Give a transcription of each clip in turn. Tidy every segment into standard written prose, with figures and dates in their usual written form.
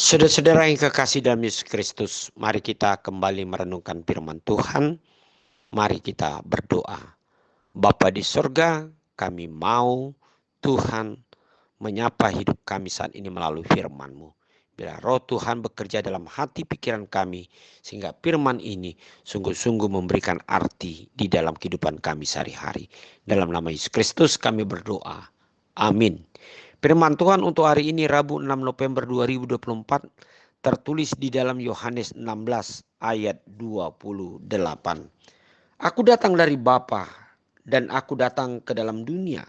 Saudara-saudara yang kekasih dalam Yesus Kristus, mari kita kembali merenungkan firman Tuhan. Mari kita berdoa. Bapa di sorga, kami mau Tuhan menyapa hidup kami saat ini melalui firman-Mu. Bila roh Tuhan bekerja dalam hati pikiran kami, sehingga firman ini sungguh-sungguh memberikan arti di dalam kehidupan kami sehari-hari. Dalam nama Yesus Kristus kami berdoa. Amin. Firman Tuhan untuk hari ini Rabu 6 November 2024 tertulis di dalam Yohanes 16 ayat 28. Aku datang dari Bapa dan aku datang ke dalam dunia.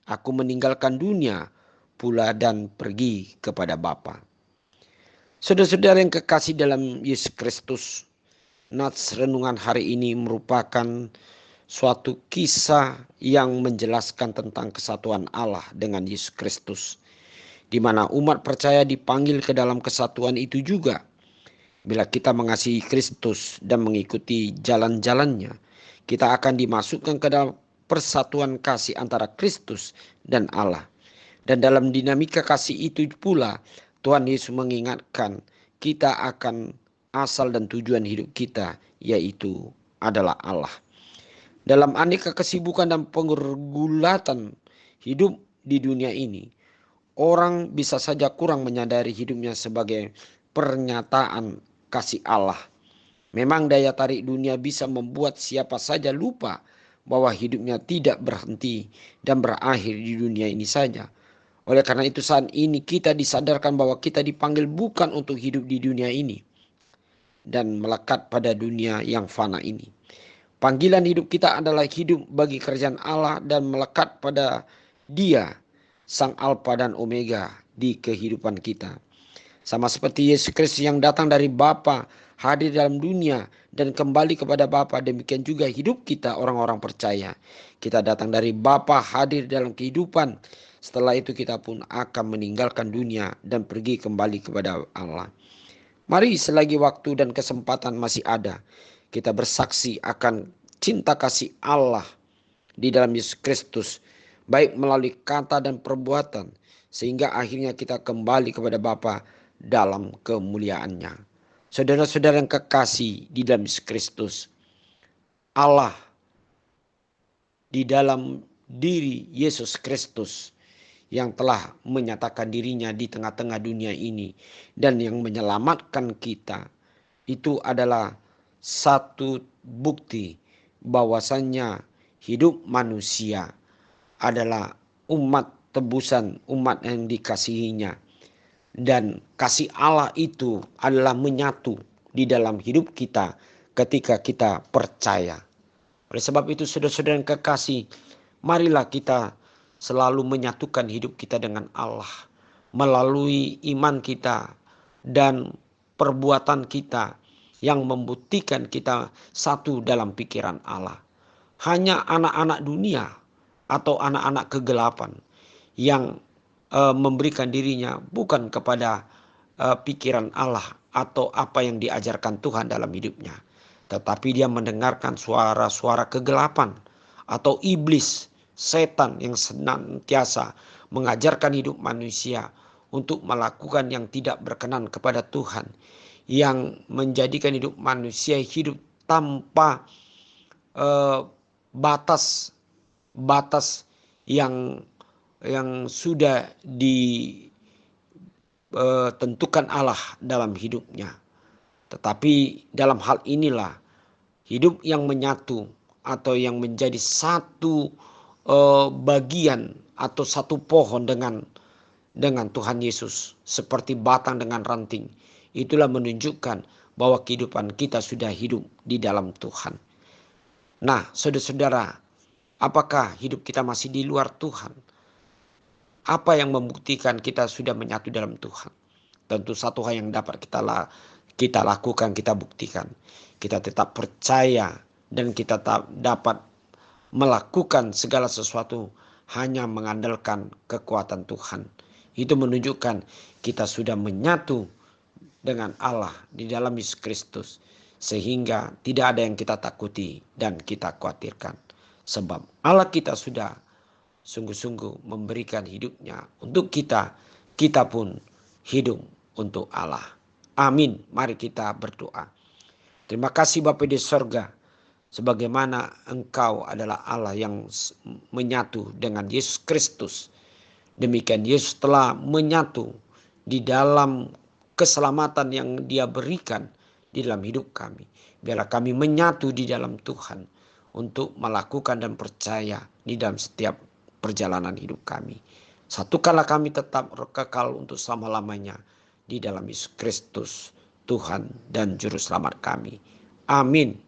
Aku meninggalkan dunia pula dan pergi kepada Bapa. Saudara-saudara yang kekasih dalam Yesus Kristus, nats renungan hari ini merupakan suatu kisah yang menjelaskan tentang kesatuan Allah dengan Yesus Kristus, di mana umat percaya dipanggil ke dalam kesatuan itu juga. Bila kita mengasihi Kristus dan mengikuti jalan-jalannya, kita akan dimasukkan ke dalam persatuan kasih antara Kristus dan Allah. Dan dalam dinamika kasih itu pula Tuhan Yesus mengingatkan kita akan asal dan tujuan hidup kita, yaitu adalah Allah. Dalam aneka kesibukan dan penggulatan hidup di dunia ini, orang bisa saja kurang menyadari hidupnya sebagai pernyataan kasih Allah. Memang daya tarik dunia bisa membuat siapa saja lupa bahwa hidupnya tidak berhenti dan berakhir di dunia ini saja. Oleh karena itu saat ini kita disadarkan bahwa kita dipanggil bukan untuk hidup di dunia ini dan melekat pada dunia yang fana ini. Panggilan hidup kita adalah hidup bagi kerajaan Allah dan melekat pada Dia, Sang Alfa dan Omega di kehidupan kita. Sama seperti Yesus Kristus yang datang dari Bapa, hadir dalam dunia dan kembali kepada Bapa, demikian juga hidup kita orang-orang percaya. Kita datang dari Bapa, hadir dalam kehidupan. Setelah itu kita pun akan meninggalkan dunia dan pergi kembali kepada Allah. Mari selagi waktu dan kesempatan masih ada, kita bersaksi akan cinta kasih Allah di dalam Yesus Kristus, baik melalui kata dan perbuatan, sehingga akhirnya kita kembali kepada Bapa dalam kemuliaannya. Saudara-saudara yang kekasih di dalam Yesus Kristus, Allah di dalam diri Yesus Kristus yang telah menyatakan dirinya di tengah-tengah dunia ini dan yang menyelamatkan kita, itu adalah satu bukti bahwasannya hidup manusia adalah umat tebusan, umat yang dikasihinya. Dan kasih Allah itu adalah menyatu di dalam hidup kita ketika kita percaya. Oleh sebab itu saudara-saudara yang kekasih, marilah kita selalu menyatukan hidup kita dengan Allah melalui iman kita dan perbuatan kita yang membuktikan kita satu dalam pikiran Allah. Hanya anak-anak dunia atau anak-anak kegelapan yang memberikan dirinya bukan kepada pikiran Allah atau apa yang diajarkan Tuhan dalam hidupnya, tetapi dia mendengarkan suara-suara kegelapan atau iblis, setan yang senantiasa mengajarkan hidup manusia untuk melakukan yang tidak berkenan kepada Tuhan, yang menjadikan hidup manusia hidup tanpa batas yang sudah ditentukan Allah dalam hidupnya. Tetapi dalam hal inilah hidup yang menyatu atau yang menjadi satu bagian atau satu pohon dengan Tuhan Yesus, seperti batang dengan ranting. Itulah menunjukkan bahwa kehidupan kita sudah hidup di dalam Tuhan. Nah, saudara-saudara, apakah hidup kita masih di luar Tuhan? Apa yang membuktikan kita sudah menyatu dalam Tuhan? Tentu satu hal yang dapat kita lakukan, kita buktikan. Kita tetap percaya dan kita dapat melakukan segala sesuatu hanya mengandalkan kekuatan Tuhan. Itu menunjukkan kita sudah menyatu dengan Allah di dalam Yesus Kristus, sehingga tidak ada yang kita takuti dan kita khawatirkan. Sebab Allah kita sudah sungguh-sungguh memberikan hidupnya untuk kita, kita pun hidup untuk Allah. Amin. Mari kita berdoa. Terima kasih Bapa di sorga, sebagaimana Engkau adalah Allah yang menyatu dengan Yesus Kristus. Demikian Yesus telah menyatu di dalam keselamatan yang Dia berikan di dalam hidup kami. Biarlah kami menyatu di dalam Tuhan untuk melakukan dan percaya di dalam setiap perjalanan hidup kami. Satukanlah kami tetap kekal untuk selama-lamanya di dalam Yesus Kristus, Tuhan dan Juru Selamat kami. Amin.